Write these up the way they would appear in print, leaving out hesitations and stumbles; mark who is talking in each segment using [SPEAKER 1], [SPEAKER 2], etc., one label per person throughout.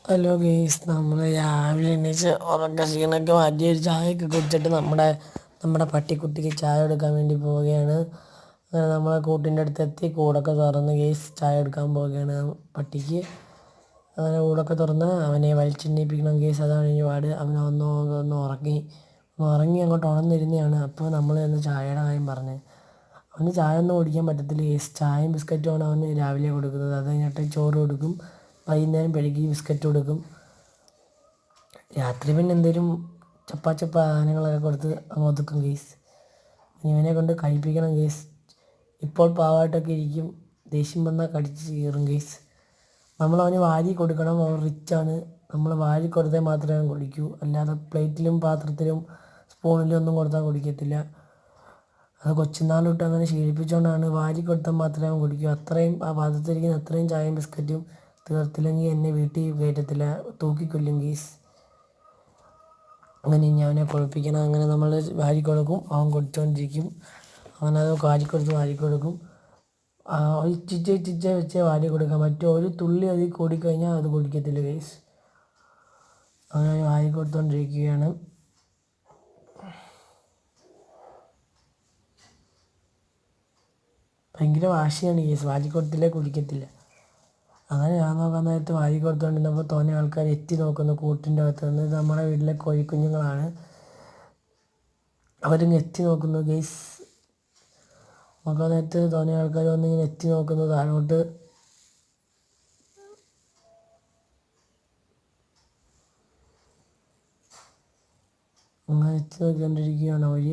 [SPEAKER 1] Hello guys, നമ്മൾ രാവിലെ എണീച്ച് ഉറക്ക ക്ഷീണമൊക്കെ മാറ്റി ഒരു ചായയൊക്കെ കുടിച്ചിട്ട് നമ്മുടെ പട്ടിക്കുട്ടിക്ക് ചായ എടുക്കാൻ വേണ്ടി പോവുകയാണ്. അങ്ങനെ നമ്മളെ കൂട്ടിൻ്റെ അടുത്തെത്തി കൂടൊക്കെ തുറന്ന് ഗെയ്സ് ചായ എടുക്കാൻ പോവുകയാണ് പട്ടിക്ക്. അങ്ങനെ കൂടൊക്കെ തുറന്ന് അവനെ വലിച്ചെണ്ണീപ്പിക്കണം ഗെയ്സ്. അതാണ് ഇനി പാട്. അവനെ ഒന്ന് ഉറങ്ങി അങ്ങോട്ട് ഉണർന്നിരുന്നതാണ്. അപ്പോൾ നമ്മൾ ഒന്ന് ചായയുടെ കാര്യം പറഞ്ഞ് അവന് ചായ ഒന്നും കുടിക്കാൻ പറ്റത്തില്ല ഗെയ്സ്. ചായയും ബിസ്ക്കറ്റുമാണ് അവന് രാവിലെ കൊടുക്കുന്നത്. അത് കഴിഞ്ഞിട്ട് ചോറ് കൊടുക്കും, വൈകുന്നേരം പെഴുകി ബിസ്ക്കറ്റ് കൊടുക്കും, രാത്രി പിന്നെ എന്തെങ്കിലും ചപ്പ സാധനങ്ങളൊക്കെ കൊടുത്ത് അങ്ങ് ഒതുക്കും ഗെയ്സ്. ഇവനെ കൊണ്ട് കഴിപ്പിക്കണം ഗെയ്സ്. ഇപ്പോൾ പാവമായിട്ടൊക്കെ ഇരിക്കും, ദേഷ്യം വന്നാൽ കടിച്ച് കീറും ഗെയ്സ്. നമ്മളവന് വാരി കൊടുക്കണം. അവൻ റിച്ചാണ്. നമ്മൾ വാരി കൊടുത്താൽ മാത്രമേ അവൻ കുടിക്കൂ, അല്ലാതെ പ്ലേറ്റിലും പാത്രത്തിലും സ്പൂണിലും ഒന്നും കൊടുത്താൽ കുടിക്കത്തില്ല. അത് കൊച്ചുനാൾ തൊട്ട് അങ്ങനെ ശീലിപ്പിച്ചുകൊണ്ടാണ്. വാരി കൊടുത്താൽ മാത്രമേ അവൻ കുടിക്കൂ. അത്രയും ആ പാത്രത്തിലിരിക്കുന്ന അത്രയും ചായയും ബിസ്ക്കറ്റും തീർത്തില്ലെങ്കിൽ എന്നെ വീട്ടിൽ കയറ്റത്തില്ല, തൂക്കിക്കൊല്ലും ഗെയ്സ്. അങ്ങനെ ഇനി അവനെ കുളിപ്പിക്കണം. അങ്ങനെ നമ്മൾ വാരി കൊടുക്കും, അവൻ കുടിച്ചുകൊണ്ടിരിക്കും. അവനത് വാരിക്കൊടുക്കും. ഇച്ചിച്ച വെച്ചേ വാരി കൊടുക്കാൻ പറ്റും. ഒരു തുള്ളി അതിൽ കൂടിക്കഴിഞ്ഞാൽ അത് കുടിക്കത്തില്ല ഗെയ്സ്. അങ്ങനെ വാരി കൊടുത്തുകൊണ്ടിരിക്കുകയാണ്. ഭയങ്കര വാശിയാണ് ഗെയ്സ്, വാരി കൊടുത്തില്ലേ കുടിക്കത്തില്ല. അങ്ങനെ ഞാൻ നോക്കാൻ നേരത്ത് വാരി കൊടുത്തുകൊണ്ടിരുന്നപ്പോൾ തോന്നിയ ആൾക്കാർ എത്തി നോക്കുന്നു കൂട്ടിൻ്റെ അകത്ത് നിന്ന്. ഇത് നമ്മുടെ വീട്ടിലെ കോഴിക്കുഞ്ഞുങ്ങളാണ്. അവരിങ്ങ് എത്തി നോക്കുന്നു ഗെയ്സ്. നോക്കാൻ നേരത്ത് തോന്നിയ ആൾക്കാർ വന്നിങ്ങനെ എത്തി നോക്കുന്നു താഴോട്ട്. അങ്ങനെ എത്തി നോക്കിക്കൊണ്ടിരിക്കുകയാണ് അവർ.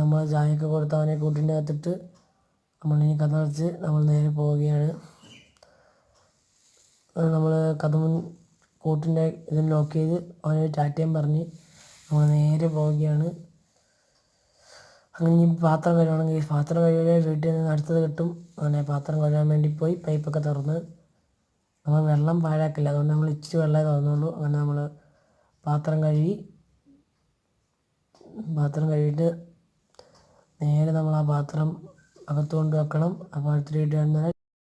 [SPEAKER 1] നമ്മൾ ചായയൊക്കെ കൊടുത്ത് അവനെ കൂട്ടിൻ്റെ അകത്തിട്ട് നമ്മളിനി കഥ അടച്ച് നമ്മൾ നേരെ പോവുകയാണ്. നമ്മൾ കൂട്ടിൻ്റെ ഇതിൽ ലോക്ക് ചെയ്ത് അവനെ ടാറ്റയും പറഞ്ഞ് നമ്മൾ നേരെ പോവുകയാണ്. അങ്ങനെ ഇനി പാത്രം കഴുകണമെങ്കിൽ പാത്രം കഴുകിയാൽ വീട്ടിൽ നിന്ന് അടുത്തത് കിട്ടും. അങ്ങനെ പാത്രം കഴുകാൻ വേണ്ടി പോയി പൈപ്പൊക്കെ തുറന്ന്. നമ്മൾ വെള്ളം പാഴാക്കില്ല, അതുകൊണ്ട് നമ്മൾ ഇച്ചിരി വെള്ളമേ തുറന്നുള്ളൂ. അങ്ങനെ നമ്മൾ പാത്രം കഴുകിയിട്ട് നേരെ നമ്മൾ ആ പാത്രം അകത്ത് കൊണ്ട് വെക്കണം. അപ്പോൾ അടുത്തിട്ട് വന്നാൽ